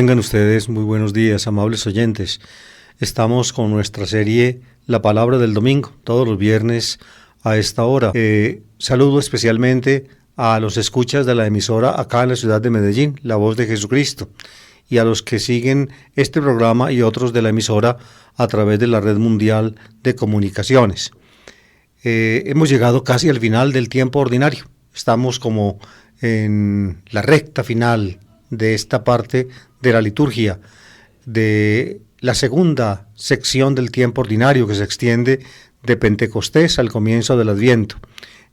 Tengan ustedes muy buenos días, amables oyentes. Estamos con nuestra serie La Palabra del Domingo, todos los viernes a esta hora. Saludo especialmente a los escuchas de la emisora acá en la ciudad de Medellín, La Voz de Jesucristo, y a los que siguen este programa y otros de la emisora a través de la red mundial de comunicaciones. Hemos llegado casi al final del tiempo ordinario. Estamos como en la recta final de esta parte de la liturgia, de la segunda sección del tiempo ordinario que se extiende de Pentecostés al comienzo del Adviento.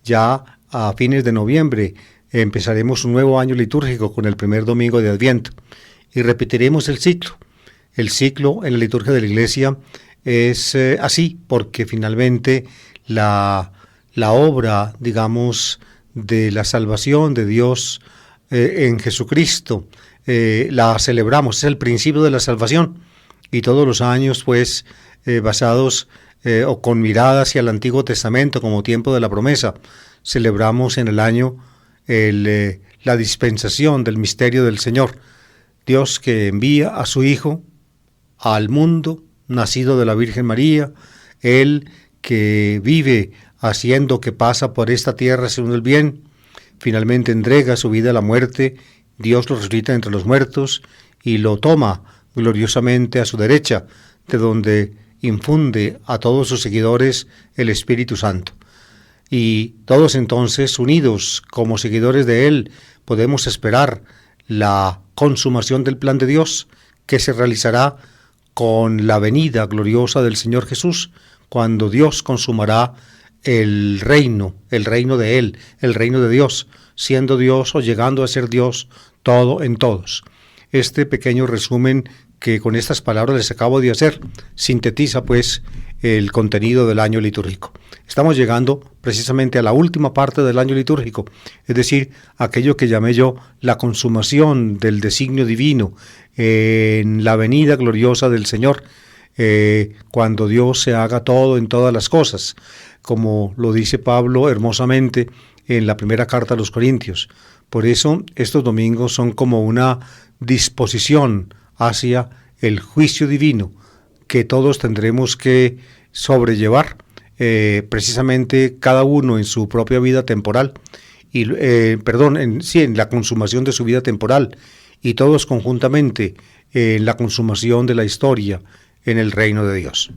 Ya a fines de noviembre empezaremos un nuevo año litúrgico con el primer domingo de Adviento y repetiremos el ciclo. El ciclo en la liturgia de la Iglesia es así porque finalmente la obra, digamos, de la salvación de Dios en Jesucristo, la celebramos, es el principio de la salvación, y todos los años pues basados o con mirada hacia el Antiguo Testamento como tiempo de la promesa, celebramos en el año la dispensación del misterio del Señor, Dios que envía a su Hijo al mundo, nacido de la Virgen María, Él que vive haciendo que pasa por esta tierra según el bien, finalmente entrega su vida a la muerte, Dios lo resucita entre los muertos y lo toma gloriosamente a su derecha, de donde infunde a todos sus seguidores el Espíritu Santo. Y todos entonces, unidos como seguidores de Él, podemos esperar la consumación del plan de Dios, que se realizará con la venida gloriosa del Señor Jesús, cuando Dios consumará el reino de Él, el reino de Dios, siendo Dios o llegando a ser Dios todo en todos. Este pequeño resumen que con estas palabras les acabo de hacer sintetiza pues el contenido del año litúrgico. Estamos llegando precisamente a la última parte del año litúrgico, es decir, aquello que llamé yo la consumación del designio divino en la venida gloriosa del Señor, cuando Dios se haga todo en todas las cosas, como lo dice Pablo hermosamente en la primera carta a los Corintios. Por eso estos domingos son como una disposición hacia el juicio divino que todos tendremos que sobrellevar, precisamente cada uno en su propia vida temporal, en la consumación de su vida temporal, y todos conjuntamente en la consumación de la historia en el reino de Dios.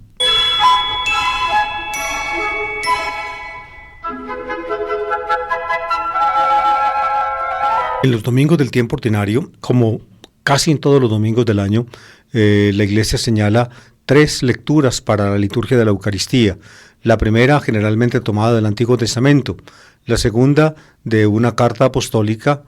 En los domingos del tiempo ordinario, como casi en todos los domingos del año, la Iglesia señala 3 lecturas para la liturgia de la Eucaristía. La primera generalmente tomada del Antiguo Testamento, la segunda de una carta apostólica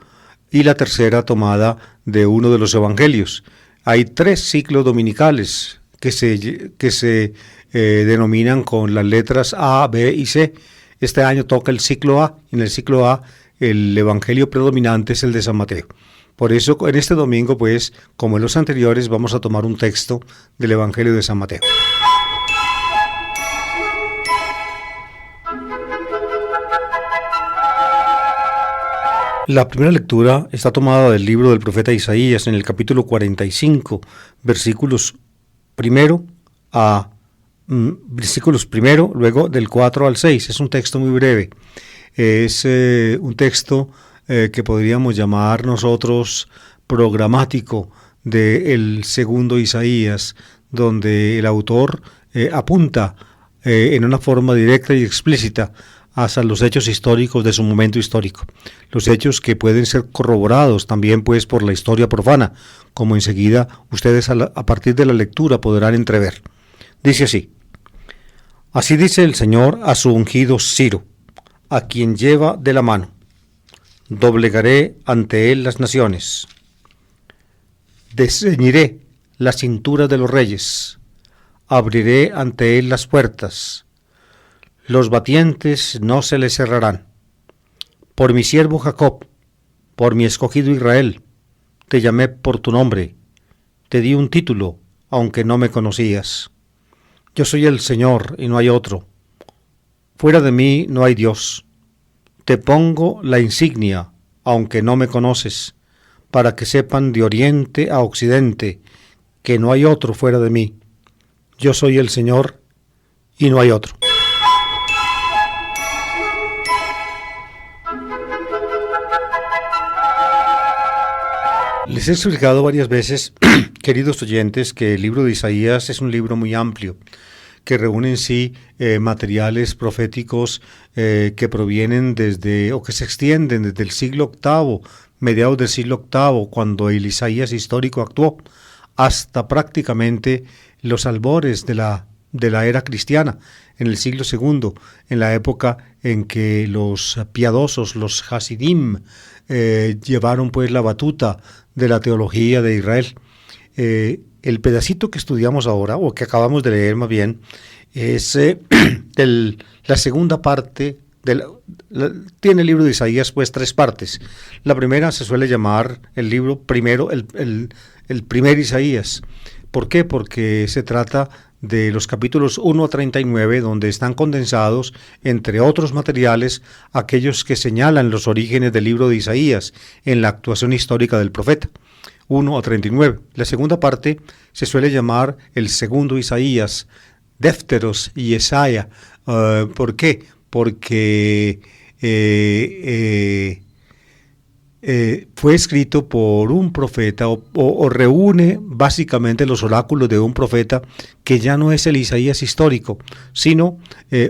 y la tercera tomada de uno de los Evangelios. Hay 3 ciclos dominicales que se denominan con las letras A, B y C. Este año toca el ciclo A. En el ciclo A el evangelio predominante es el de San Mateo. Por eso en este domingo, pues, como en los anteriores, vamos a tomar un texto del evangelio de San Mateo. La primera lectura está tomada del libro del profeta Isaías en el capítulo 45, versículos primero, luego del 4 al 6. Es un texto muy breve. Es un texto que podríamos llamar nosotros programático del segundo Isaías, donde el autor apunta en una forma directa y explícita hacia los hechos históricos de su momento histórico, los hechos que pueden ser corroborados también pues por la historia profana, como enseguida ustedes a partir de la lectura podrán entrever. Dice así: así dice el Señor a su ungido Ciro, a quien lleva de la mano: doblegaré ante él las naciones, desceñiré la cintura de los reyes, abriré ante él las puertas, los batientes no se le cerrarán. Por mi siervo Jacob, por mi escogido Israel, te llamé por tu nombre, te di un título, aunque no me conocías. Yo soy el Señor y no hay otro. Fuera de mí no hay Dios. Te pongo la insignia, aunque no me conoces, para que sepan de oriente a occidente que no hay otro fuera de mí. Yo soy el Señor y no hay otro. Les he explicado varias veces, queridos oyentes, que el libro de Isaías es un libro muy amplio, que reúne en sí materiales proféticos que provienen desde, o que se extienden desde el siglo VIII, mediados del siglo VIII, cuando el Isaías histórico actuó, hasta prácticamente los albores de la era cristiana, en el siglo II, en la época en que los piadosos, los Hasidim, llevaron pues la batuta de la teología de Israel. El pedacito que estudiamos ahora, o que acabamos de leer más bien, es la segunda parte. Tiene el libro de Isaías pues tres partes. La primera se suele llamar el libro primero, el primer Isaías. ¿Por qué? Porque se trata de los capítulos 1 a 39, donde están condensados, entre otros materiales, aquellos que señalan los orígenes del libro de Isaías en la actuación histórica del profeta. 1 a 39. La segunda parte se suele llamar el segundo Isaías, Défteros y Yesaya. ¿Por qué? Porque fue escrito por un profeta o reúne básicamente los oráculos de un profeta que ya no es el Isaías histórico, sino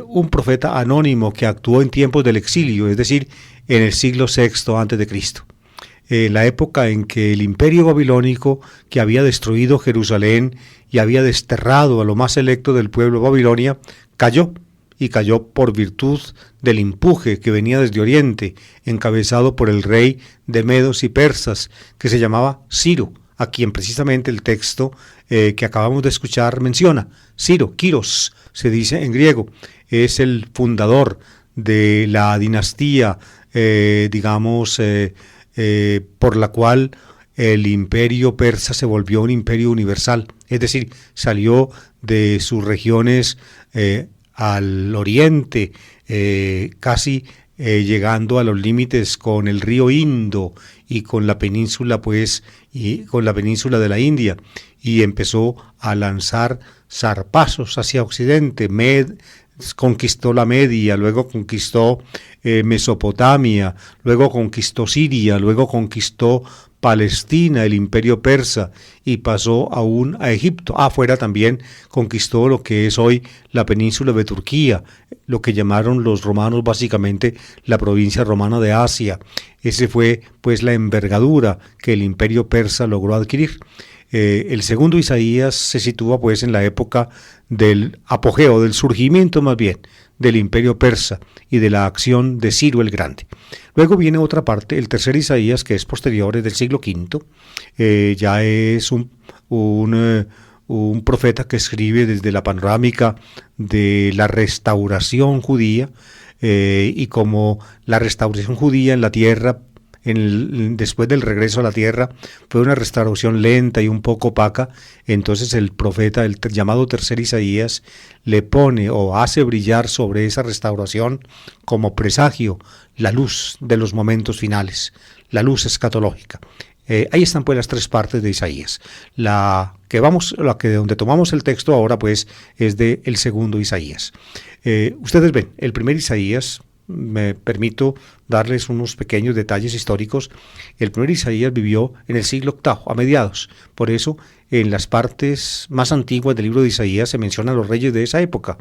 un profeta anónimo que actuó en tiempos del exilio, es decir, en el siglo VI a.C., la época en que el imperio babilónico, que había destruido Jerusalén y había desterrado a lo más selecto del pueblo Babilonia, cayó. Y cayó por virtud del empuje que venía desde Oriente, encabezado por el rey de Medos y Persas, que se llamaba Ciro, a quien precisamente el texto que acabamos de escuchar menciona. Ciro, Kiros, se dice en griego, es el fundador de la dinastía, por la cual el imperio persa se volvió un imperio universal, es decir, salió de sus regiones al oriente, casi llegando a los límites con el río Indo y con la península de la India, y empezó a lanzar zarpazos hacia occidente. Conquistó la Media, luego conquistó Mesopotamia, luego conquistó Siria, luego conquistó Palestina, el imperio persa, y pasó aún a Egipto. Afuera también conquistó lo que es hoy la península de Turquía, lo que llamaron los romanos básicamente la provincia romana de Asia. Ese fue pues la envergadura que el imperio persa logró adquirir. El segundo Isaías se sitúa pues en la época del apogeo, del surgimiento más bien, del imperio persa y de la acción de Ciro el Grande. Luego viene otra parte, el tercer Isaías, que es posterior, es del siglo V, ya es un profeta que escribe desde la panorámica de la restauración judía, y como la restauración judía en la tierra, después del regreso a la tierra, fue una restauración lenta y un poco opaca, entonces el profeta, el llamado tercer Isaías, le pone o hace brillar sobre esa restauración como presagio la luz de los momentos finales, la luz escatológica. Ahí están pues las tres partes de Isaías. Donde tomamos el texto ahora pues es de el segundo Isaías. Ustedes ven, el primer Isaías, me permito darles unos pequeños detalles históricos. El primer Isaías vivió en el siglo VIII, a mediados. Por eso, en las partes más antiguas del libro de Isaías se mencionan los reyes de esa época.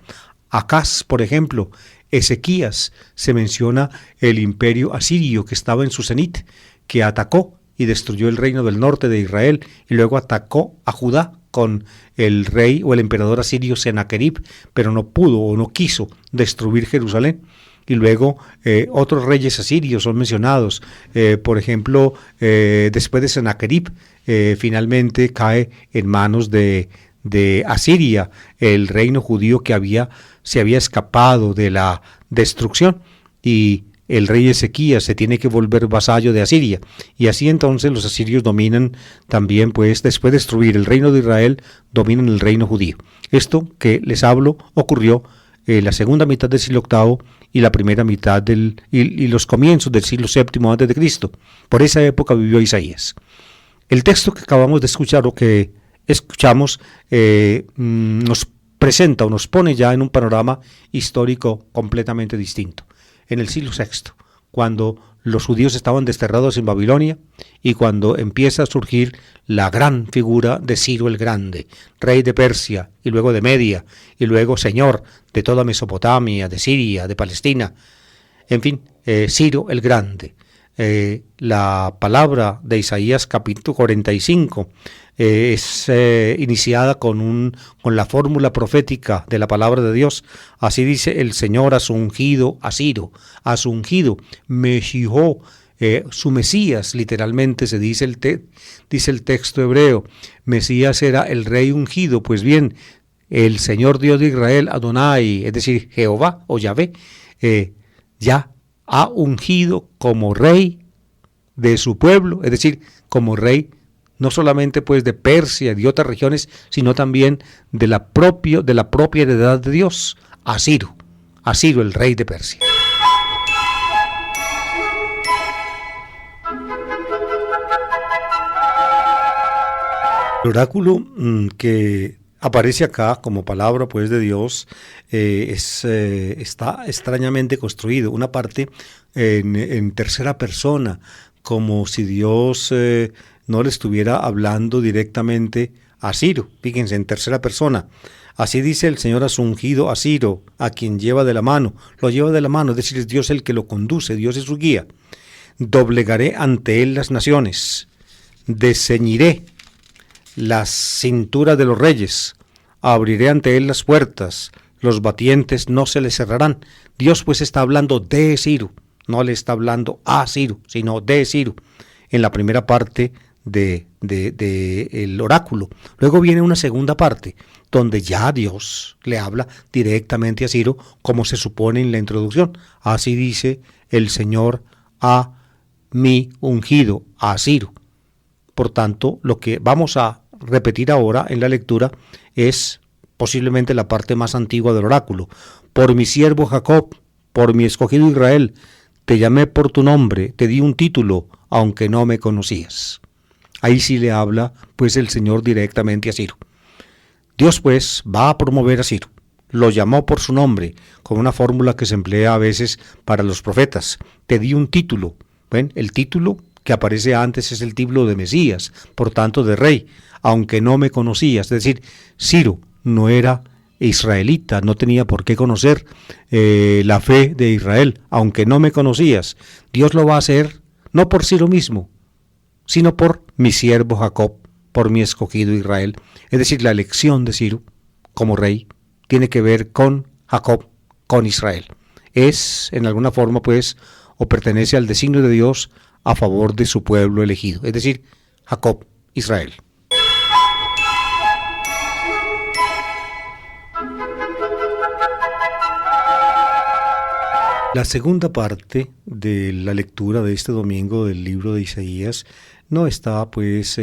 Acaz, por ejemplo, Ezequías, se menciona el imperio asirio que estaba en su cenit, que atacó y destruyó el reino del norte de Israel y luego atacó a Judá con el rey o el emperador asirio Senaquerib, pero no pudo o no quiso destruir Jerusalén. Y luego otros reyes asirios son mencionados. Por ejemplo, después de Senaquerib, finalmente cae en manos de Asiria, el reino judío que se había escapado de la destrucción, y el rey Ezequías se tiene que volver vasallo de Asiria. Y así entonces los asirios dominan también, pues después de destruir el reino de Israel, dominan el reino judío. Esto que les hablo ocurrió la segunda mitad del siglo VIII y la primera mitad y los comienzos del siglo VII antes de Cristo. Por esa época vivió Isaías. El texto que acabamos de escuchar o que escuchamos nos presenta o nos pone ya en un panorama histórico completamente distinto. En el siglo VI, cuando los judíos estaban desterrados en Babilonia y cuando empieza a surgir la gran figura de Ciro el Grande, rey de Persia y luego de Media y luego señor de toda Mesopotamia, de Siria, de Palestina, en fin, Ciro el Grande. La palabra de Isaías capítulo 45 es iniciada con la fórmula profética de la palabra de Dios. Así dice: el Señor a su ungido, a Ciro, a su ungido, Meshijó, su Mesías, literalmente se dice dice el texto hebreo. Mesías era el rey ungido. Pues bien, el Señor Dios de Israel, Adonai, es decir, Jehová o Yahvé, ya ha ungido como rey de su pueblo, es decir, como rey no solamente pues de Persia y de otras regiones, sino también de la propia heredad de Dios, a Ciro el rey de Persia. El oráculo que aparece acá como palabra pues de Dios está extrañamente construido, una parte en tercera persona, como si Dios no le estuviera hablando directamente a Ciro. Fíjense, en tercera persona. Así dice el Señor a su ungido, a Ciro, a quien lleva de la mano. Lo lleva de la mano, es decir, es Dios el que lo conduce, Dios es su guía. Doblegaré ante él las naciones, desceñiré las cinturas de los reyes, abriré ante él las puertas, los batientes no se le cerrarán. Dios pues está hablando de Ciro, no le está hablando a Ciro, sino de Ciro, en la primera parte el oráculo. Luego viene una segunda parte, donde ya Dios le habla directamente a Ciro, como se supone en la introducción. Así dice el Señor a mi ungido, a Ciro. Por tanto, lo que vamos a repetir ahora en la lectura es posiblemente la parte más antigua del oráculo. Por mi siervo Jacob, por mi escogido Israel, te llamé por tu nombre, te di un título, aunque no me conocías. Ahí sí le habla pues el Señor directamente a Ciro. Dios pues va a promover a Ciro. Lo llamó por su nombre, con una fórmula que se emplea a veces para los profetas. Te di un título. ¿Ven? El título que aparece antes es el título de Mesías, por tanto de rey, aunque no me conocías. Es decir, Ciro no era israelita, no tenía por qué conocer la fe de Israel, aunque no me conocías. Dios lo va a hacer no por Ciro mismo, sino por mi siervo Jacob, por mi escogido Israel. Es decir, la elección de Ciro como rey tiene que ver con Jacob, con Israel. Es, en alguna forma, pues, o pertenece al designio de Dios a favor de su pueblo elegido, es decir, Jacob, Israel. La segunda parte de la lectura de este domingo del libro de Isaías no está, pues,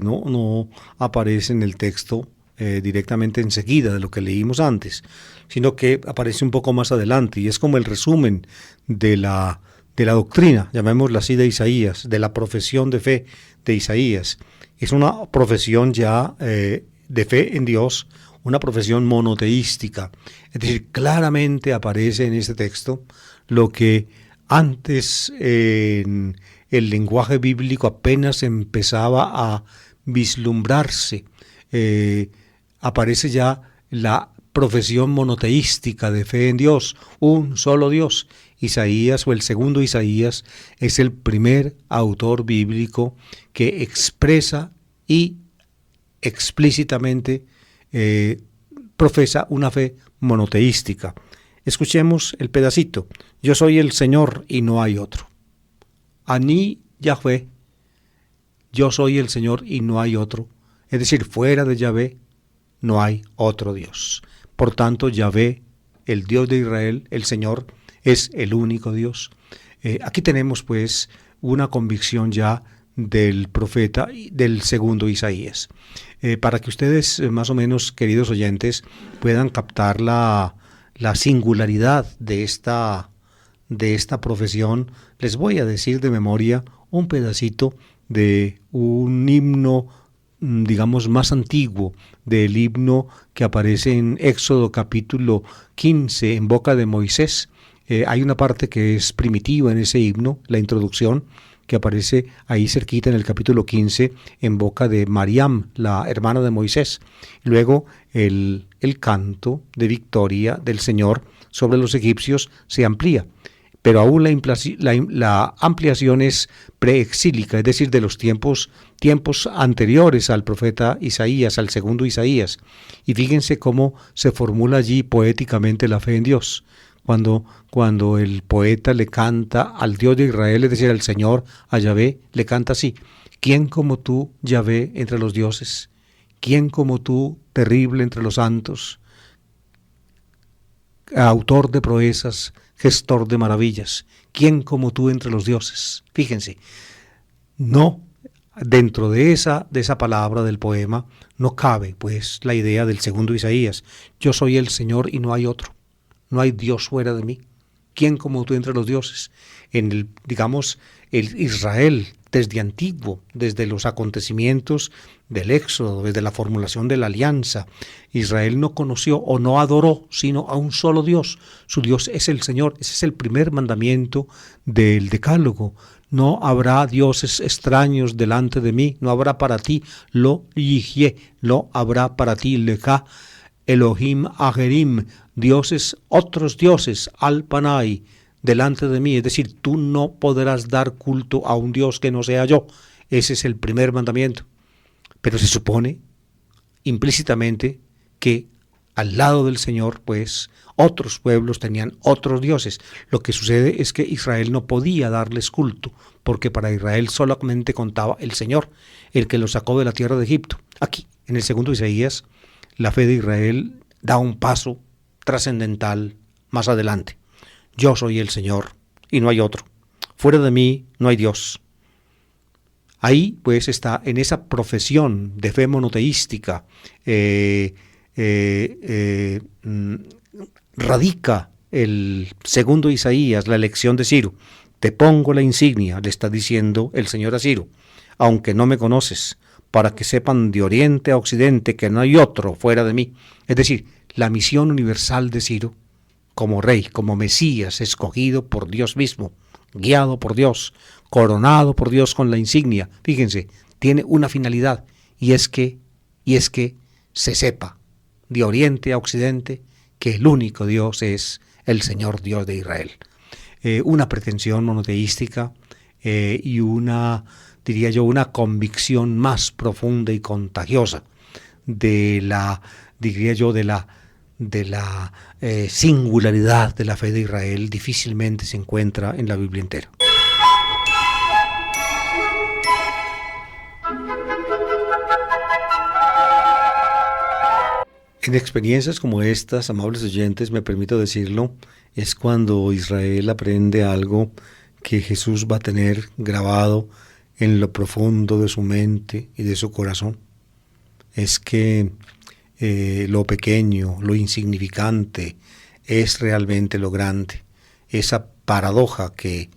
no aparece en el texto directamente enseguida de lo que leímos antes, sino que aparece un poco más adelante y es como el resumen de la doctrina, llamémosla así, de Isaías, de la profesión de fe de Isaías. Es una profesión ya de fe en Dios, una profesión monoteística. Es decir, claramente aparece en este texto lo que antes en el lenguaje bíblico apenas empezaba a vislumbrarse. Aparece ya la profesión monoteística de fe en Dios, un solo Dios. Isaías, o el segundo Isaías, es el primer autor bíblico que expresa y explícitamente profesa una fe monoteística. Escuchemos el pedacito. Yo soy el Señor y no hay otro. Ani Yahvé, yo soy el Señor y no hay otro. Es decir, fuera de Yahvé no hay otro Dios. Por tanto, Yahvé, el Dios de Israel, el Señor, es el único Dios. Aquí tenemos pues una convicción ya del profeta, del segundo Isaías. Para que ustedes más o menos, queridos oyentes, puedan captar la la singularidad de esta profesión, les voy a decir de memoria un pedacito de un himno, digamos, más antiguo, del himno que aparece en Éxodo capítulo 15, en boca de Moisés. Hay una parte que es primitiva en ese himno, la introducción, que aparece ahí cerquita en el capítulo 15, en boca de Mariam, la hermana de Moisés. Luego el canto de victoria del Señor sobre los egipcios se amplía, pero aún la ampliación es preexílica, es decir, de los tiempos anteriores al profeta Isaías, al segundo Isaías. Y fíjense cómo se formula allí poéticamente la fe en Dios. Cuando el poeta le canta al Dios de Israel, es decir, al Señor, a Yahvé, le canta así: ¿quién como tú, Yahvé, entre los dioses? ¿Quién como tú, terrible entre los santos? Autor de proezas, gestor de maravillas. ¿Quién como tú entre los dioses? Fíjense, no, dentro de esa palabra del poema no cabe pues la idea del segundo Isaías: yo soy el Señor y no hay otro. No hay Dios fuera de mí. ¿Quién como tú entre los dioses? En el Israel, desde antiguo, desde los acontecimientos del Éxodo, desde la formulación de la alianza, Israel no conoció o no adoró sino a un solo Dios. Su Dios es el Señor. Ese es el primer mandamiento del Decálogo. No habrá dioses extraños delante de mí, no habrá para ti lo yihye, no habrá para ti leká, Elohim Ajerim, otros dioses, al-Panay, delante de mí. Es decir, tú no podrás dar culto a un Dios que no sea yo. Ese es el primer mandamiento. Pero se supone implícitamente que al lado del Señor, pues, otros pueblos tenían otros dioses. Lo que sucede es que Israel no podía darles culto, porque para Israel solamente contaba el Señor, el que lo sacó de la tierra de Egipto. Aquí, en el segundo Isaías, la fe de Israel da un paso trascendental más adelante. Yo soy el Señor y no hay otro. Fuera de mí no hay Dios. Ahí pues está, en esa profesión de fe monoteística, radica el segundo Isaías, la elección de Ciro. Te pongo la insignia, le está diciendo el Señor a Ciro, aunque no me conoces, para que sepan de oriente a occidente que no hay otro fuera de mí. Es decir, la misión universal de Ciro, como rey, como Mesías, escogido por Dios mismo, guiado por Dios, coronado por Dios con la insignia, fíjense, tiene una finalidad, y es que se sepa de oriente a occidente que el único Dios es el Señor Dios de Israel. Una pretensión monoteística y diría yo, una convicción más profunda y contagiosa de la singularidad de la fe de Israel difícilmente se encuentra en la Biblia entera. En experiencias como estas, amables oyentes, me permito decirlo, es cuando Israel aprende algo que Jesús va a tener grabado en lo profundo de su mente y de su corazón. Es que lo pequeño, lo insignificante, es realmente lo grande. Esa paradoja que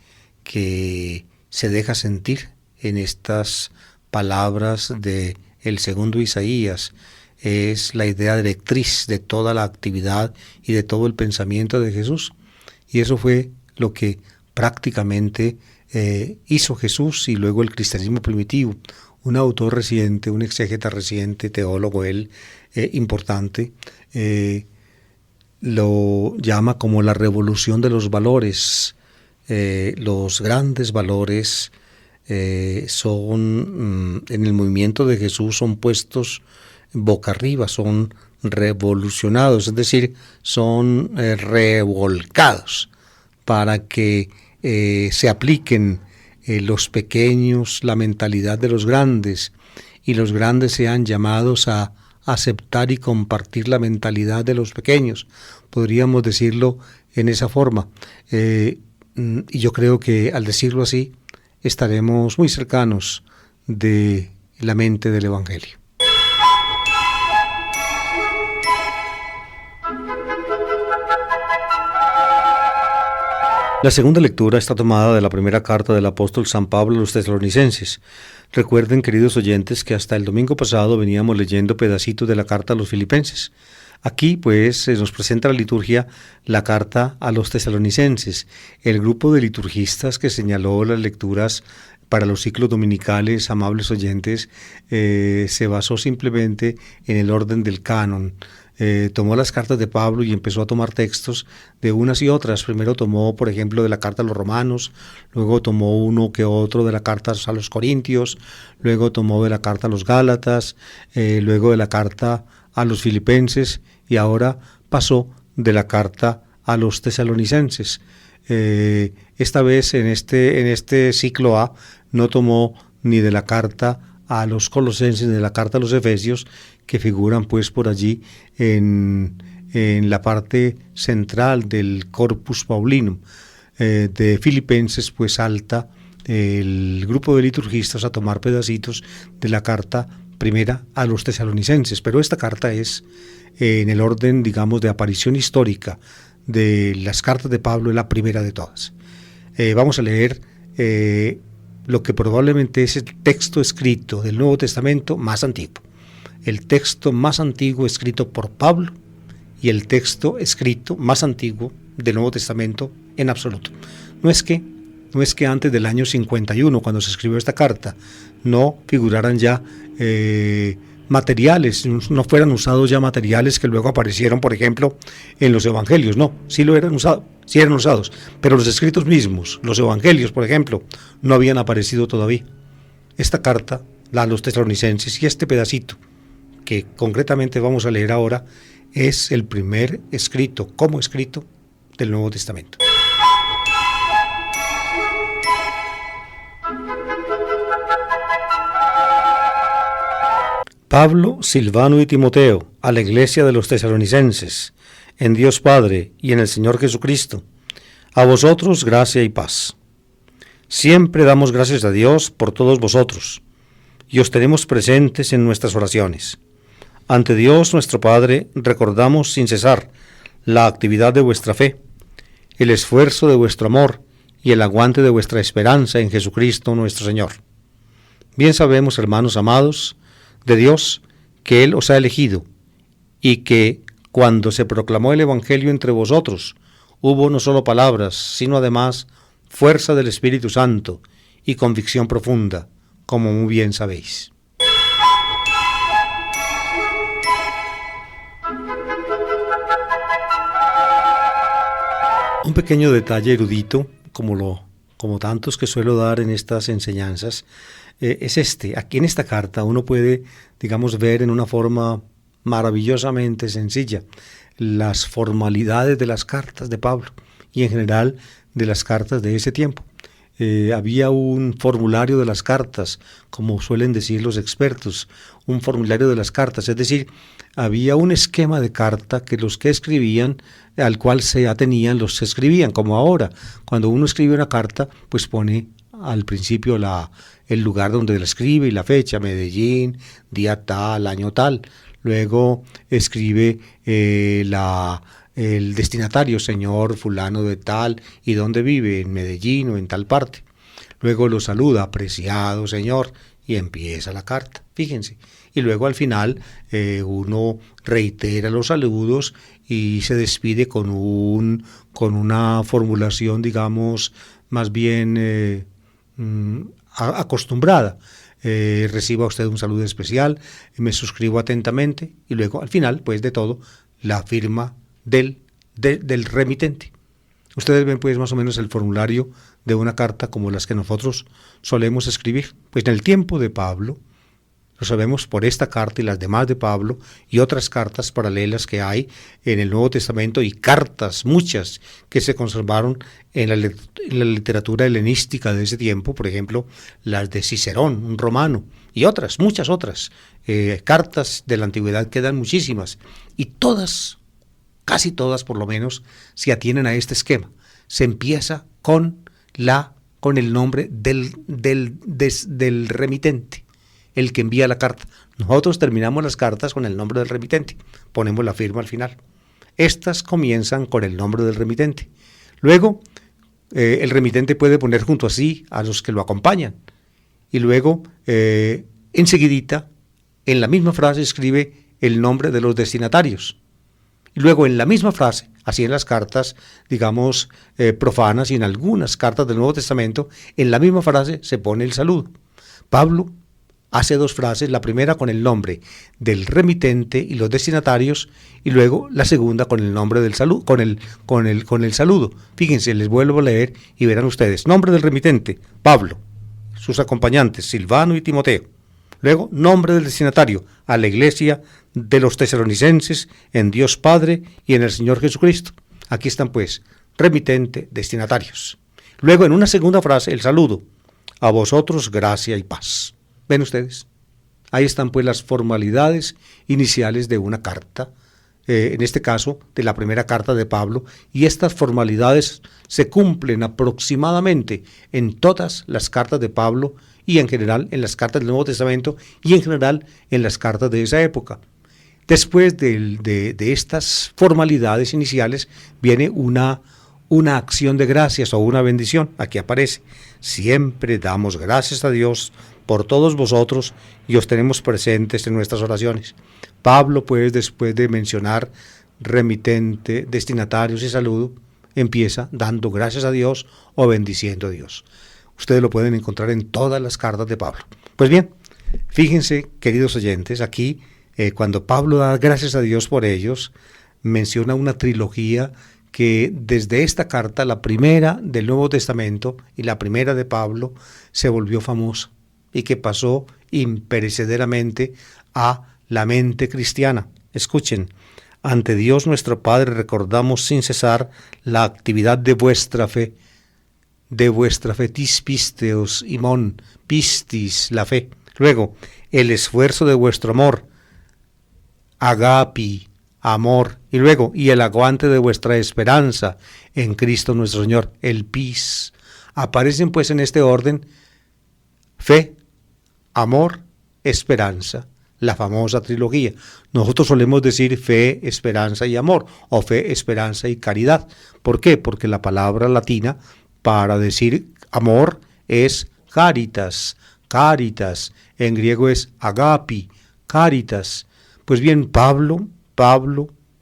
se deja sentir en estas palabras de el segundo Isaías es la idea directriz de toda la actividad y de todo el pensamiento de Jesús. Y eso fue lo que prácticamente hizo Jesús y luego el cristianismo primitivo. Un autor reciente, un exégeta reciente, teólogo él, importante, lo llama como la revolución de los valores. Los grandes valores son, en el movimiento de Jesús, son puestos boca arriba, son revolucionados, es decir, son revolcados para que se apliquen los pequeños, la mentalidad de los grandes, y los grandes sean llamados a aceptar y compartir la mentalidad de los pequeños. Podríamos decirlo en esa forma. Y yo creo que al decirlo así, estaremos muy cercanos de la mente del Evangelio. La segunda lectura está tomada de la primera carta del apóstol San Pablo a los tesalonicenses. Recuerden, queridos oyentes, que hasta el domingo pasado veníamos leyendo pedacitos de la carta a los filipenses. Aquí, pues, se nos presenta la liturgia la carta a los tesalonicenses. El grupo de liturgistas que señaló las lecturas para los ciclos dominicales, amables oyentes, se basó simplemente en el orden del canon. Tomó las cartas de Pablo y empezó a tomar textos de unas y otras. Primero tomó, por ejemplo, de la carta a los romanos, luego tomó uno que otro de la carta a los corintios, luego tomó de la carta a los gálatas, luego de la carta a los filipenses y ahora pasó de la carta a los tesalonicenses. Esta vez en este ciclo A no tomó ni de la carta a los colosenses ni de la carta a los efesios, que figuran pues por allí en la parte central del Corpus Paulinum. De Filipenses pues salta el grupo de liturgistas a tomar pedacitos de la carta primera a los tesalonicenses, pero esta carta es en el orden, digamos, de aparición histórica de las cartas de Pablo, es la primera de todas. Vamos a leer lo que probablemente es el texto escrito del Nuevo Testamento más antiguo. El texto más antiguo escrito por Pablo y el texto escrito más antiguo del Nuevo Testamento en absoluto. No es que antes del año 51, cuando se escribió esta carta, no figuraran ya materiales, no fueran usados ya materiales que luego aparecieron, por ejemplo, en los evangelios. No, sí eran usados, pero los escritos mismos, los evangelios, por ejemplo, no habían aparecido todavía. Esta carta, la a los tesalonicenses, y este pedacito que concretamente vamos a leer ahora, es el primer escrito, como escrito, del Nuevo Testamento. Pablo, Silvano y Timoteo, a la iglesia de los tesalonicenses, en Dios Padre y en el Señor Jesucristo, a vosotros gracia y paz. Siempre damos gracias a Dios por todos vosotros, y os tenemos presentes en nuestras oraciones. Ante Dios nuestro Padre recordamos sin cesar la actividad de vuestra fe, el esfuerzo de vuestro amor y el aguante de vuestra esperanza en Jesucristo nuestro Señor. Bien sabemos, hermanos amados, de Dios, que Él os ha elegido, y que cuando se proclamó el Evangelio entre vosotros, hubo no solo palabras, sino además fuerza del Espíritu Santo y convicción profunda, como muy bien sabéis. Un pequeño detalle erudito, como tantos que suelo dar en estas enseñanzas, es este. Aquí en esta carta uno puede, digamos, ver en una forma maravillosamente sencilla las formalidades de las cartas de Pablo y en general de las cartas de ese tiempo. Había un formulario de las cartas, como suelen decir los expertos, un formulario de las cartas, es decir, había un esquema de carta que los que escribían, al cual se atenían los que escribían, como ahora, cuando uno escribe una carta, pues pone al principio el lugar donde la escribe y la fecha, Medellín, día tal, año tal, luego escribe el destinatario, señor fulano de tal, y dónde vive, en Medellín o en tal parte. Luego lo saluda, apreciado señor, y empieza la carta, fíjense. Y luego al final uno reitera los saludos y se despide con una formulación, digamos, más bien acostumbrada. Reciba usted un saludo especial, me suscribo atentamente, y luego al final, pues de todo, la firma del remitente. Ustedes ven pues más o menos el formulario de una carta como las que nosotros solemos escribir. Pues en el tiempo de Pablo, lo sabemos por esta carta y las demás de Pablo y otras cartas paralelas que hay en el Nuevo Testamento, y cartas muchas que se conservaron en la literatura helenística de ese tiempo, por ejemplo las de Cicerón, un romano, y otras, muchas otras cartas de la antigüedad, quedan muchísimas, y todas, casi todas por lo menos, se atienen a este esquema. Se empieza con el nombre del remitente, el que envía la carta. Nosotros terminamos las cartas con el nombre del remitente, ponemos la firma al final. Estas comienzan con el nombre del remitente. Luego, el remitente puede poner junto a sí a los que lo acompañan. Y luego, enseguidita, en la misma frase escribe el nombre de los destinatarios. Y luego en la misma frase, así en las cartas, digamos, profanas y en algunas cartas del Nuevo Testamento, en la misma frase se pone el saludo. Pablo hace dos frases, la primera con el nombre del remitente y los destinatarios, y luego la segunda con el nombre del saludo, con el saludo. Fíjense, les vuelvo a leer y verán ustedes. Nombre del remitente, Pablo. Sus acompañantes, Silvano y Timoteo. Luego, nombre del destinatario, a la iglesia de los tesalonicenses, en Dios Padre y en el Señor Jesucristo. Aquí están pues, remitente, destinatarios. Luego, en una segunda frase, el saludo, a vosotros gracia y paz. ¿Ven ustedes? Ahí están pues las formalidades iniciales de una carta, en este caso de la primera carta de Pablo, y estas formalidades se cumplen aproximadamente en todas las cartas de Pablo y en general en las cartas del Nuevo Testamento y en general en las cartas de esa época. Después de estas formalidades iniciales viene una acción de gracias o una bendición. Aquí aparece, siempre damos gracias a Dios por todos vosotros y os tenemos presentes en nuestras oraciones. Pablo, pues, después de mencionar remitente, destinatarios y saludo, empieza dando gracias a Dios o bendiciendo a Dios. Ustedes lo pueden encontrar en todas las cartas de Pablo. Pues bien, fíjense, queridos oyentes, aquí, cuando Pablo da gracias a Dios por ellos, menciona una trilogía que desde esta carta, la primera del Nuevo Testamento y la primera de Pablo, se volvió famosa y que pasó imperecederamente a la mente cristiana. Escuchen, ante Dios nuestro Padre recordamos sin cesar la actividad de vuestra fe, tis pisteos, imón, pistis, la fe. Luego, el esfuerzo de vuestro amor, agapi, amor. Y luego, y el aguante de vuestra esperanza en Cristo nuestro Señor, el pis. Aparecen pues en este orden fe, amor, esperanza, la famosa trilogía. Nosotros solemos decir fe, esperanza y amor, o fe, esperanza y caridad. ¿Por qué? Porque la palabra latina para decir amor es caritas, caritas, en griego es agapi, caritas. Pues bien, Pablo,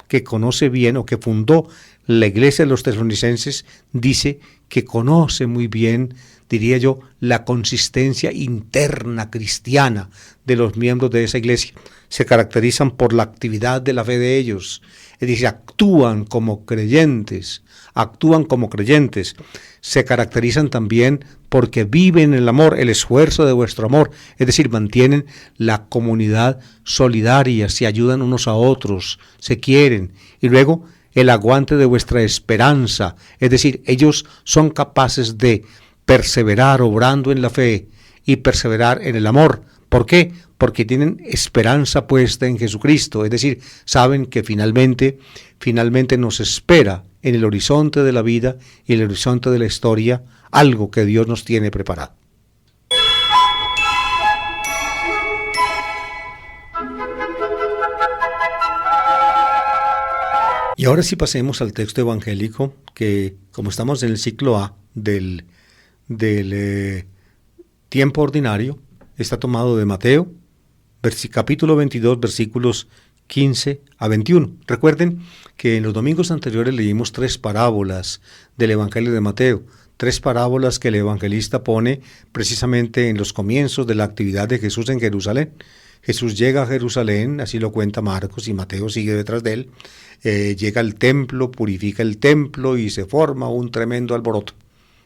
que conoce bien o que fundó la iglesia de los tesalonicenses, dice que conoce muy bien, diría yo, la consistencia interna cristiana de los miembros de esa iglesia. Se caracterizan por la actividad de la fe de ellos, es decir, actúan como creyentes, se caracterizan también porque viven el amor, el esfuerzo de vuestro amor, es decir, mantienen la comunidad solidaria, se ayudan unos a otros, se quieren, y luego el aguante de vuestra esperanza, es decir, ellos son capaces de perseverar obrando en la fe y perseverar en el amor. ¿Por qué? Porque tienen esperanza puesta en Jesucristo, es decir, saben que finalmente nos espera en el horizonte de la vida y en el horizonte de la historia algo que Dios nos tiene preparado. Y ahora sí pasemos al texto evangélico que, como estamos en el ciclo A del tiempo ordinario, está tomado de Mateo, capítulo 22, versículos 15 a 21. Recuerden que en los domingos anteriores leímos 3 parábolas del Evangelio de Mateo, 3 parábolas que el evangelista pone precisamente en los comienzos de la actividad de Jesús en Jerusalén. Jesús llega a Jerusalén, así lo cuenta Marcos y Mateo sigue detrás de él, llega al templo, purifica el templo y se forma un tremendo alboroto.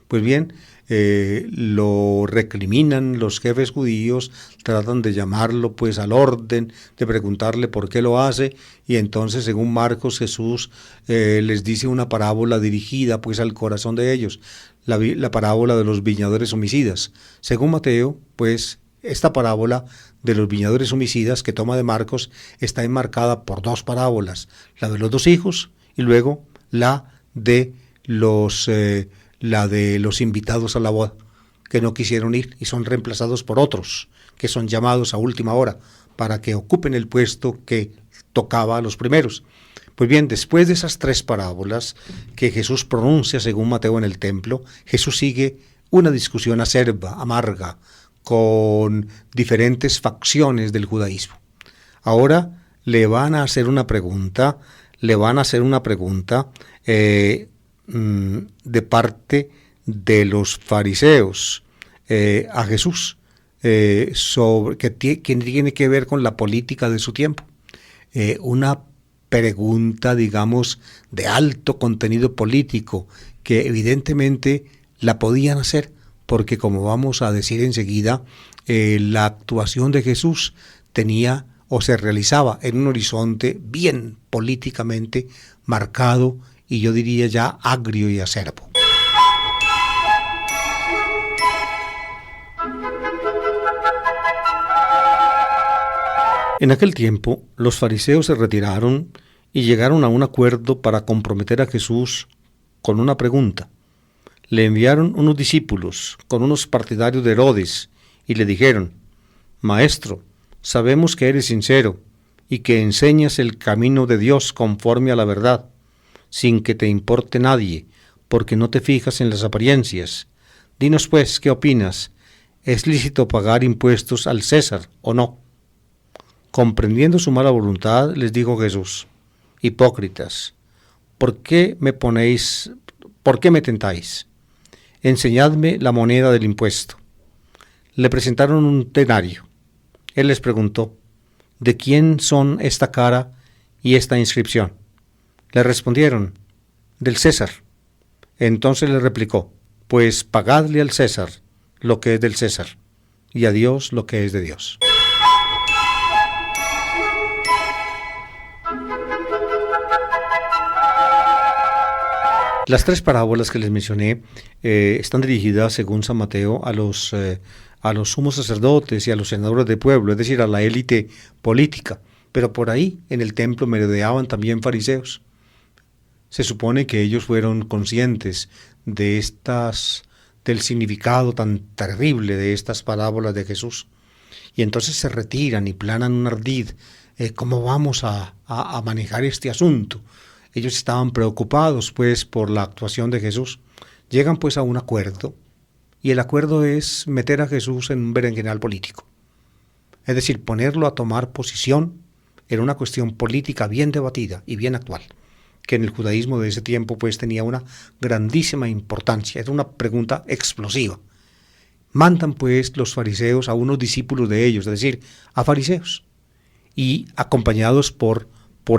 Pues bien, lo recriminan los jefes judíos, tratan de llamarlo pues al orden, de preguntarle por qué lo hace, y entonces según Marcos Jesús les dice una parábola dirigida pues al corazón de ellos, la parábola de los viñadores homicidas. Según Mateo, pues esta parábola de los viñadores homicidas que toma de Marcos está enmarcada por 2 parábolas, la de los 2 hijos y luego la de los invitados a la boda, que no quisieron ir y son reemplazados por otros, que son llamados a última hora para que ocupen el puesto que tocaba a los primeros. Pues bien, después de esas 3 parábolas que Jesús pronuncia según Mateo en el templo, Jesús sigue una discusión acerba, amarga, con diferentes facciones del judaísmo. Ahora le van a hacer una pregunta, de parte de los fariseos a Jesús, sobre que tiene que ver con la política de su tiempo. Una pregunta, digamos, de alto contenido político, que evidentemente la podían hacer, porque como vamos a decir enseguida, la actuación de Jesús tenía o se realizaba en un horizonte bien políticamente marcado y yo diría ya agrio y acerbo. En aquel tiempo, los fariseos se retiraron y llegaron a un acuerdo para comprometer a Jesús con una pregunta. Le enviaron unos discípulos con unos partidarios de Herodes y le dijeron: Maestro, sabemos que eres sincero y que enseñas el camino de Dios conforme a la verdad, sin que te importe nadie, porque no te fijas en las apariencias. Dinos pues, ¿qué opinas? ¿Es lícito pagar impuestos al César o no? Comprendiendo su mala voluntad, les dijo Jesús: Hipócritas, ¿por qué me tentáis? Enseñadme la moneda del impuesto. Le presentaron un denario. Él les preguntó: ¿de quién son esta cara y esta inscripción? Le respondieron: del César. Entonces le replicó: pues pagadle al César lo que es del César, y a Dios lo que es de Dios. Las 3 parábolas que les mencioné están dirigidas, según San Mateo, a los sumos sacerdotes y a los senadores de pueblo, es decir, a la élite política. Pero por ahí, en el templo, merodeaban también fariseos. Se supone que ellos fueron conscientes del significado tan terrible de estas parábolas de Jesús. Y entonces se retiran y planan un ardid. ¿Cómo vamos a manejar este asunto? Ellos estaban preocupados pues por la actuación de Jesús. Llegan pues a un acuerdo, y el acuerdo es meter a Jesús en un berenjenal político. Es decir, ponerlo a tomar posición en una cuestión política bien debatida y bien actual, que en el judaísmo de ese tiempo pues tenía una grandísima importancia. Era una pregunta explosiva. Mandan pues los fariseos a unos discípulos de ellos, es decir, a fariseos, y acompañados por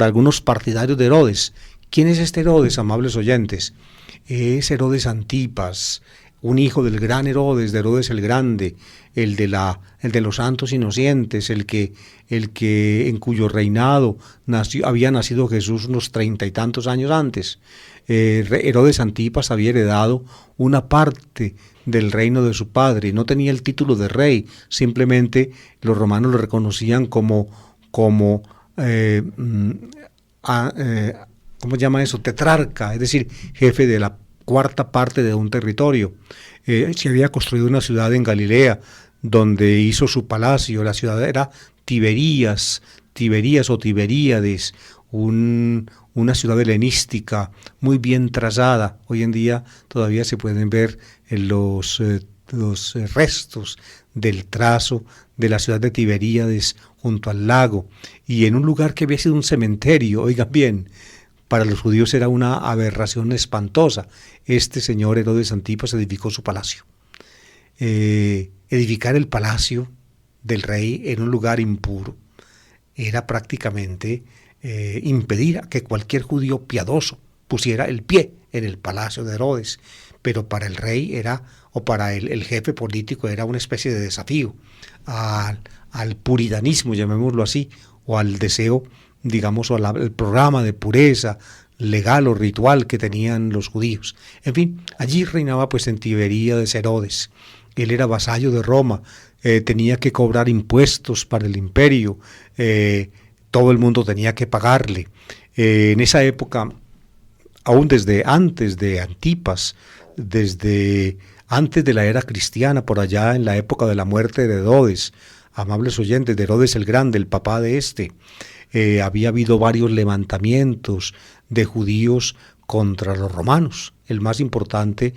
algunos partidarios de Herodes. ¿Quién es este Herodes, amables oyentes? Es Herodes Antipas, un hijo del gran Herodes, de Herodes el Grande, el de los santos inocentes, el que en cuyo reinado había nacido Jesús unos 30 y tantos años antes. Herodes Antipas había heredado una parte del reino de su padre, no tenía el título de rey, simplemente los romanos lo reconocían como ¿cómo se llama eso? Tetrarca, es decir, jefe de la 4ª parte de un territorio. Se había construido una ciudad en Galilea donde hizo su palacio. La ciudad era Tiberías o Tiberíades, una ciudad helenística muy bien trazada. Hoy en día todavía se pueden ver los restos del trazo de la ciudad de Tiberíades junto al lago, y en un lugar que había sido un cementerio. Oigan bien, para los judíos era una aberración espantosa. Este señor Herodes Antipas edificó su palacio. Edificar el palacio del rey en un lugar impuro era prácticamente impedir a que cualquier judío piadoso pusiera el pie en el palacio de Herodes. Pero para el rey o para el jefe político, era una especie de desafío al puritanismo, llamémoslo así, o al deseo, digamos, o al programa de pureza legal o ritual que tenían los judíos. En fin, allí reinaba pues en Tiberíades Herodes. Él era vasallo de Roma, tenía que cobrar impuestos para el imperio, todo el mundo tenía que pagarle. En esa época, aún desde antes de Antipas, desde antes de la era cristiana, por allá en la época de la muerte de Herodes, amables oyentes, de Herodes el Grande, el papá de había habido varios levantamientos de judíos contra los romanos. El más importante,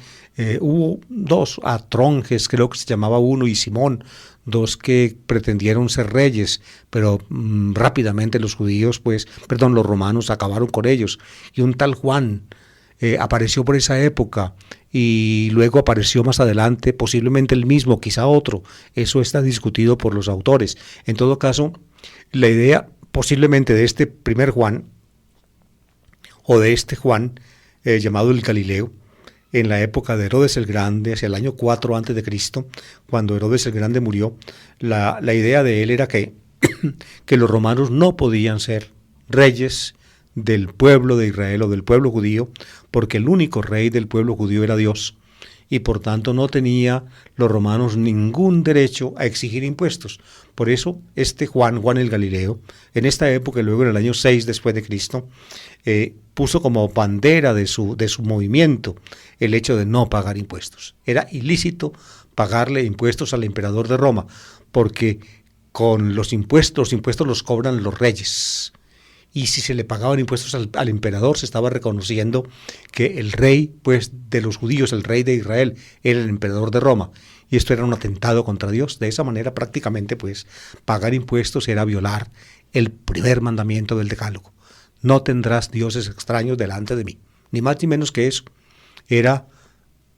hubo dos, Atronges creo que se llamaba uno, y Simón, dos que pretendieron ser reyes, pero rápidamente los los romanos acabaron con ellos. Y un tal Juan apareció por esa época y luego apareció más adelante, posiblemente el mismo, quizá otro. Eso está discutido por los autores. En todo caso, la idea posiblemente de este primer Juan, o de este Juan, llamado el Galileo, en la época de Herodes el Grande, hacia el año 4 antes de Cristo, cuando Herodes el Grande murió, la idea de él era que, que los romanos no podían ser reyes del pueblo de Israel o del pueblo judío, porque el único rey del pueblo judío era Dios, y por tanto no tenía los romanos ningún derecho a exigir impuestos. Por eso este Juan el Galileo, en esta época y luego en el año 6 después de Cristo, puso como bandera de su movimiento el hecho de no pagar impuestos. Era ilícito pagarle impuestos al emperador de Roma, porque con los impuestos los cobran los reyes. Y si se le pagaban impuestos al emperador, se estaba reconociendo que el rey de los judíos, el rey de Israel, era el emperador de Roma. Y esto era un atentado contra Dios. De esa manera, prácticamente, pagar impuestos era violar el primer mandamiento del Decálogo. No tendrás dioses extraños delante de mí. Ni más ni menos que eso. Era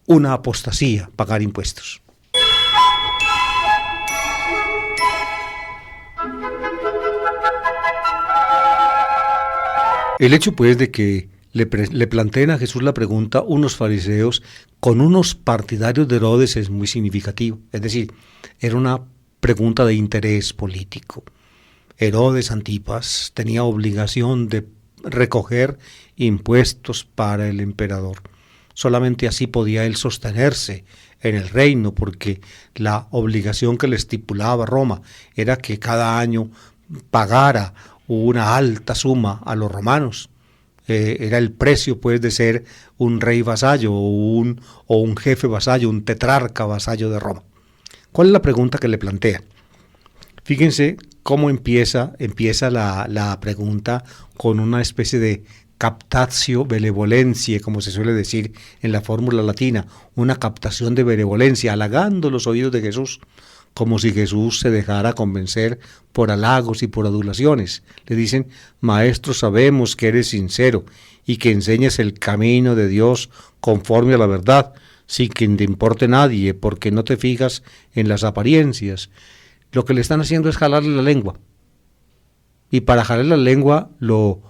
una apostasía pagar impuestos. El hecho, de que le planteen a Jesús la pregunta unos fariseos con unos partidarios de Herodes es muy significativo. Es decir, era una pregunta de interés político. Herodes Antipas tenía obligación de recoger impuestos para el emperador. Solamente así podía él sostenerse en el reino, porque la obligación que le estipulaba Roma era que cada año pagara una alta suma a los romanos. Era el precio de ser un rey vasallo o un jefe vasallo, un tetrarca vasallo de Roma. ¿Cuál es la pregunta que le plantea? Fíjense cómo empieza la pregunta con una especie de captatio benevolentiae, como se suele decir en la fórmula latina, una captación de benevolencia, halagando los oídos de Jesús, como si Jesús se dejara convencer por halagos y por adulaciones. Le dicen: Maestro, sabemos que eres sincero y que enseñas el camino de Dios conforme a la verdad, sin que te importe nadie, porque no te fijas en las apariencias. Lo que le están haciendo es jalarle la lengua. Y para jalarle la lengua lo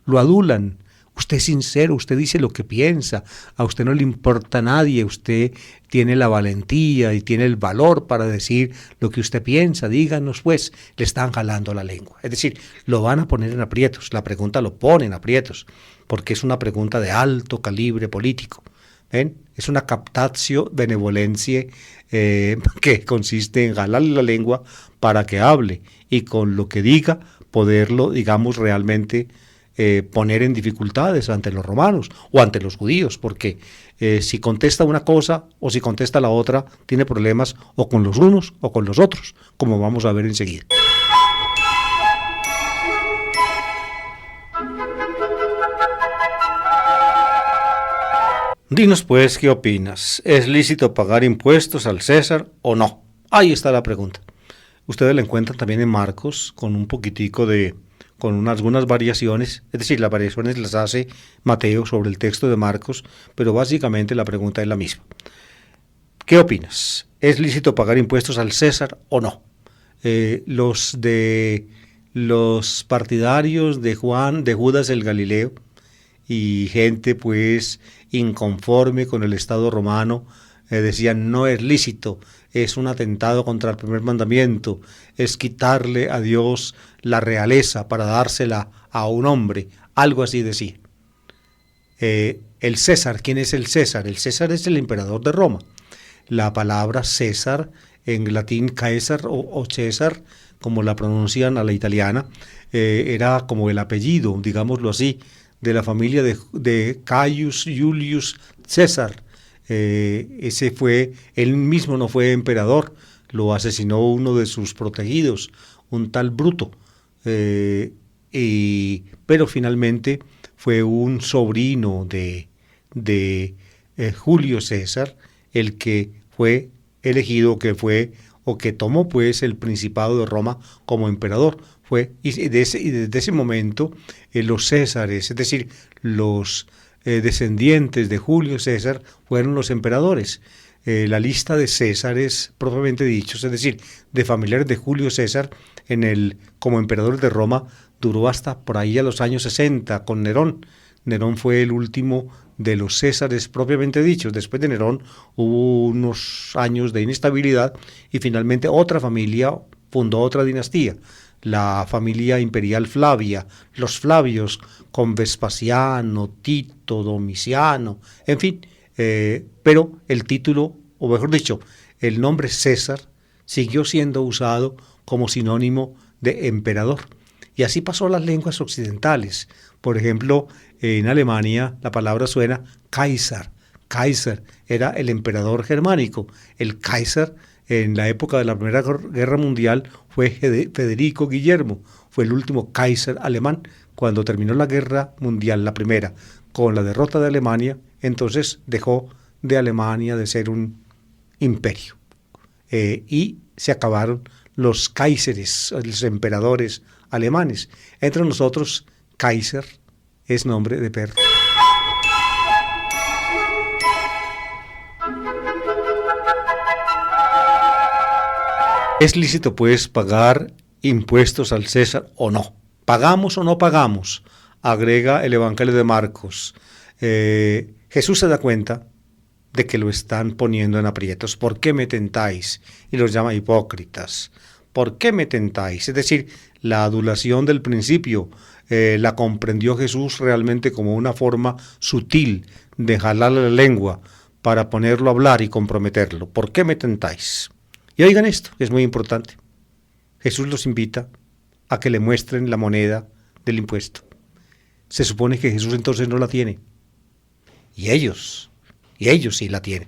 adulan. Usted es sincero, usted dice lo que piensa, a usted no le importa a nadie, usted tiene la valentía y tiene el valor para decir lo que usted piensa, díganos le están jalando la lengua. Es decir, lo van a poner en aprietos, la pregunta lo pone en aprietos, porque es una pregunta de alto calibre político. ¿Ven? Es una captatio benevolentiae que consiste en jalarle la lengua para que hable y con lo que diga poderlo, realmente poner en dificultades ante los romanos o ante los judíos, porque si contesta una cosa o si contesta la otra, tiene problemas o con los unos o con los otros, como vamos a ver enseguida. Dinos ¿qué opinas? ¿Es lícito pagar impuestos al César o no? Ahí está la pregunta. Ustedes la encuentran también en Marcos, con algunas variaciones, es decir, las variaciones las hace Mateo sobre el texto de Marcos, pero básicamente la pregunta es la misma. ¿Qué opinas? ¿Es lícito pagar impuestos al César o no? Los partidarios de Judas el Galileo, y gente inconforme con el Estado romano, decían: no es lícito, es un atentado contra el primer mandamiento, es quitarle a Dios la realeza para dársela a un hombre, algo así decía. El César, ¿quién es el César? El César es el emperador de Roma. La palabra César, en latín Caesar o César, como la pronuncian a la italiana, era como el apellido, digámoslo así, de la familia de Caius Iulius César. Él mismo no fue emperador, lo asesinó uno de sus protegidos, un tal Bruto. pero finalmente fue un sobrino de Julio César el que fue elegido, o que tomó pues el Principado de Roma como emperador. Y desde ese momento los Césares, es decir, los descendientes de Julio César, fueron los emperadores. La lista de Césares propiamente dichos, es decir, de familiares de Julio César como emperador de Roma, duró hasta por ahí a los años 60 con Nerón. Nerón fue el último de los Césares propiamente dichos. Después de Nerón hubo unos años de inestabilidad y finalmente otra familia fundó otra dinastía, la familia imperial Flavia, los Flavios, con Vespasiano, Tito, Domiciano, en fin, pero el título, o mejor dicho, el nombre César siguió siendo usado como sinónimo de emperador. Y así pasó a las lenguas occidentales. Por ejemplo, en Alemania la palabra suena Kaiser. Kaiser era el emperador germánico. El Kaiser en la época de la Primera Guerra Mundial fue Federico Guillermo. Fue el último Kaiser alemán. Cuando terminó la Guerra Mundial, la primera, con la derrota de Alemania, entonces dejó de Alemania de ser un imperio. Y se acabaron los Kaiseres, los emperadores alemanes. Entre nosotros, Kaiser es nombre de perro. ¿Es lícito, pues, pagar impuestos al César o no? ¿Pagamos o no pagamos? Agrega el Evangelio de Marcos. Jesús se da cuenta de que lo están poniendo en aprietos. ¿Por qué me tentáis? Y los llama hipócritas. ¿Por qué me tentáis? Es decir, la adulación del principio la comprendió Jesús realmente como una forma sutil de jalarle la lengua para ponerlo a hablar y comprometerlo. ¿Por qué me tentáis? Y oigan esto, que es muy importante. Jesús los invita a que le muestren la moneda del impuesto. Se supone que Jesús entonces no la tiene. Y ellos sí la tienen.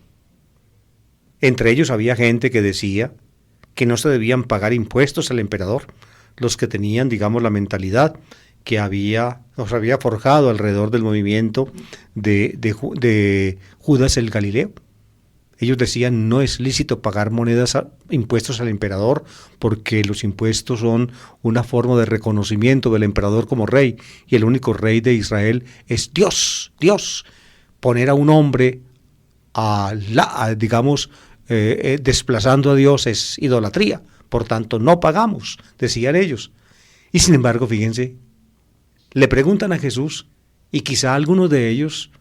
Entre ellos había gente que decía que no se debían pagar impuestos al emperador, los que tenían, digamos, la mentalidad que nos había forjado alrededor del movimiento de Judas el Galileo. Ellos decían, no es lícito pagar impuestos al emperador, porque los impuestos son una forma de reconocimiento del emperador como rey, y el único rey de Israel es Dios. Poner a un hombre desplazando a Dios es idolatría, por tanto no pagamos, decían ellos. Y sin embargo, fíjense, le preguntan a Jesús, y quizá algunos de ellos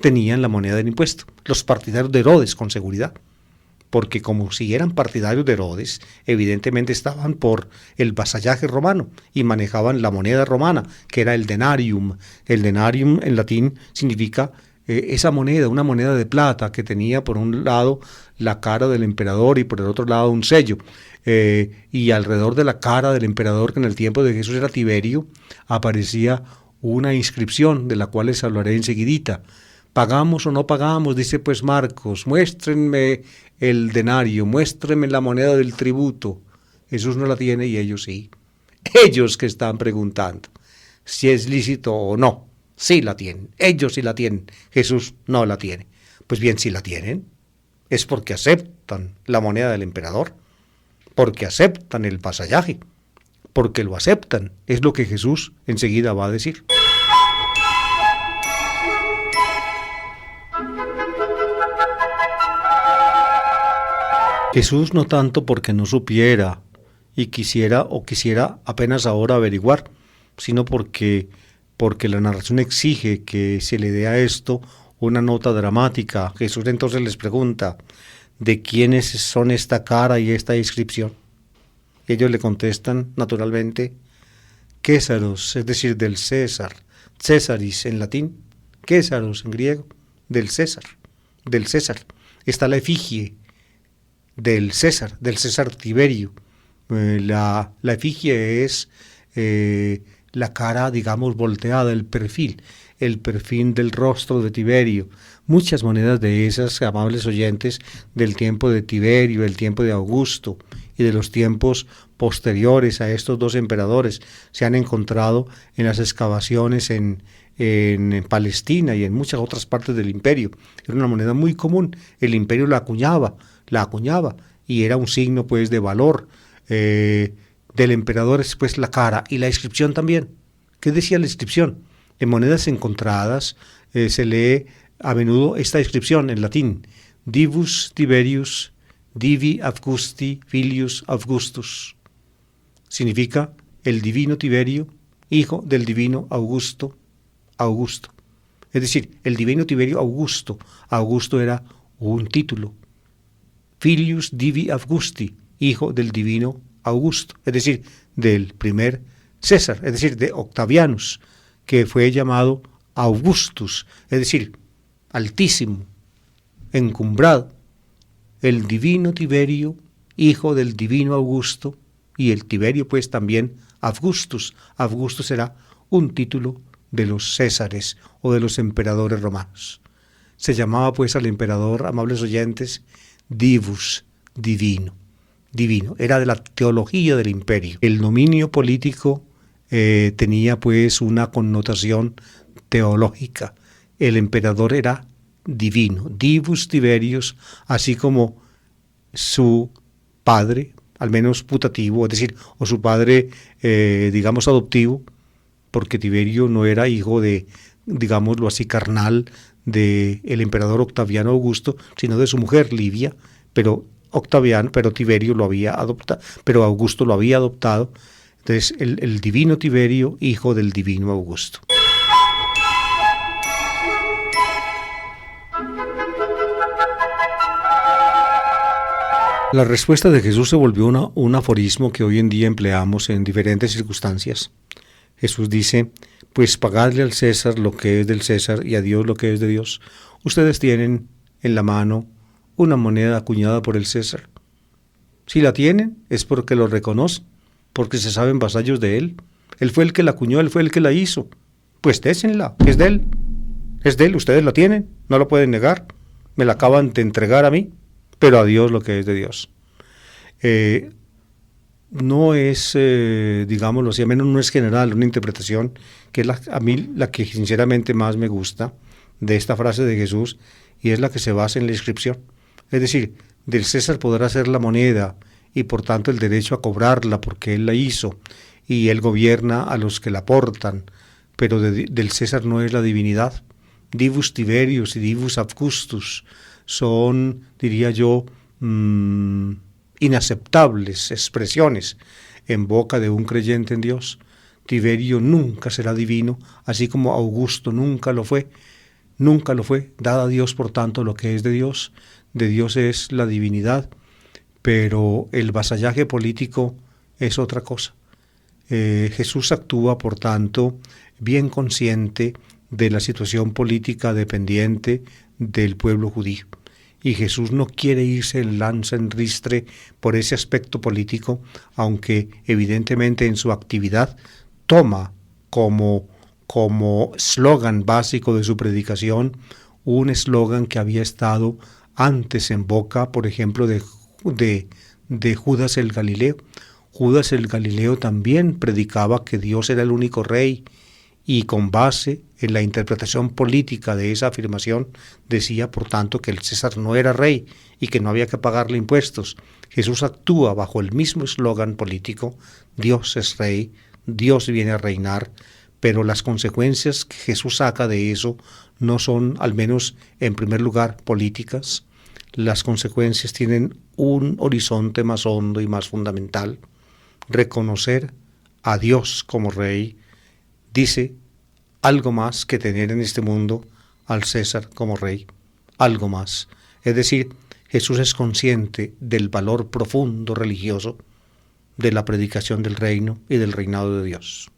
tenían la moneda del impuesto, los partidarios de Herodes con seguridad, porque como si eran partidarios de Herodes, evidentemente estaban por el vasallaje romano y manejaban la moneda romana, que era el denarium. El denarium en latín significa esa moneda, una moneda de plata que tenía por un lado la cara del emperador y por el otro lado un sello. Y alrededor de la cara del emperador, que en el tiempo de Jesús era Tiberio, aparecía una inscripción de la cual les hablaré enseguidita. ¿Pagamos o no pagamos? Dice pues Marcos, muéstrenme el denario, muéstrenme la moneda del tributo. Jesús no la tiene y ellos sí. Ellos que están preguntando si es lícito o no. Sí la tienen, ellos sí la tienen, Jesús no la tiene. Pues bien, si la tienen, es porque aceptan la moneda del emperador, porque aceptan el vasallaje, porque lo aceptan. Es lo que Jesús enseguida va a decir. Jesús no tanto porque no supiera y quisiera apenas ahora averiguar, sino porque la narración exige que se le dé a esto una nota dramática. Jesús entonces les pregunta, ¿de quiénes son esta cara y esta inscripción? Ellos le contestan, naturalmente, Césaros, es decir, del César, Césaris en latín, Césaros en griego, del César. Está la efigie del César Tiberio. La efigie es la cara, digamos, volteada, el perfil del rostro de Tiberio. Muchas monedas de esas, amables oyentes, del tiempo de Tiberio, del tiempo de Augusto y de los tiempos posteriores a estos dos emperadores se han encontrado en las excavaciones en Palestina y en muchas otras partes del imperio. Era una moneda muy común. El imperio la acuñaba y era un signo pues de valor del emperador. Es pues la cara y la inscripción también. ¿Qué decía la inscripción? En monedas encontradas se lee a menudo esta inscripción en latín: Divus Tiberius Divi Augusti Filius Augustus. Significa el divino Tiberio, hijo del divino Augusto. Es decir, el divino Tiberio Augusto. Augusto era un título. Filius Divi Augusti, hijo del divino Augusto, es decir, del primer César, es decir, de Octavianus, que fue llamado Augustus, es decir, altísimo, encumbrado. El divino Tiberio, hijo del divino Augusto, y el Tiberio pues también Augustus. Augustus era un título de los Césares o de los emperadores romanos. Se llamaba pues al emperador, amables oyentes, Divus, divino. Era de la teología del imperio. El dominio político tenía pues una connotación teológica. El emperador era divino, Divus Tiberius, así como su padre, al menos putativo, es decir, o su padre, digamos, adoptivo, porque Tiberio no era hijo de, digámoslo así, carnal del emperador Octaviano Augusto, sino de su mujer Livia, pero Tiberio lo había adoptado, pero Augusto lo había adoptado. Entonces, el divino Tiberio, hijo del divino Augusto. La respuesta de Jesús se volvió un aforismo que hoy en día empleamos en diferentes circunstancias. Jesús dice: pues pagadle al César lo que es del César y a Dios lo que es de Dios. Ustedes tienen en la mano una moneda acuñada por el César. Si la tienen es porque lo reconocen, porque se saben vasallos de él. Él fue el que la acuñó, él fue el que la hizo. Pues désenla, es de él, ustedes la tienen, no la pueden negar. Me la acaban de entregar a mí, pero a Dios lo que es de Dios. No es, digámoslo así, a menos no es general, una interpretación que es a mí la que sinceramente más me gusta de esta frase de Jesús, y es la que se basa en la inscripción. Es decir, del César podrá ser la moneda y por tanto el derecho a cobrarla porque él la hizo y él gobierna a los que la portan, pero del César no es la divinidad. Divus Tiberius y Divus Augustus son, diría yo, inaceptables expresiones en boca de un creyente en Dios. Tiberio nunca será divino, así como Augusto nunca lo fue, dada a Dios por tanto lo que es de Dios es la divinidad, pero el vasallaje político es otra cosa. Jesús actúa por tanto bien consciente de la situación política dependiente del pueblo judío. Y Jesús no quiere irse en lanza en ristre por ese aspecto político, aunque evidentemente en su actividad toma como eslogan básico de su predicación un eslogan que había estado antes en boca, por ejemplo, de Judas el Galileo. Judas el Galileo también predicaba que Dios era el único rey, y con base en la interpretación política de esa afirmación decía, por tanto, que el César no era rey y que no había que pagarle impuestos. Jesús actúa bajo el mismo eslogan político: Dios es rey, Dios viene a reinar, pero las consecuencias que Jesús saca de eso no son, al menos en primer lugar, políticas. Las consecuencias tienen un horizonte más hondo y más fundamental. Reconocer a Dios como rey dice algo más que tener en este mundo al César como rey, algo más. Es decir, Jesús es consciente del valor profundo religioso de la predicación del reino y del reinado de Dios.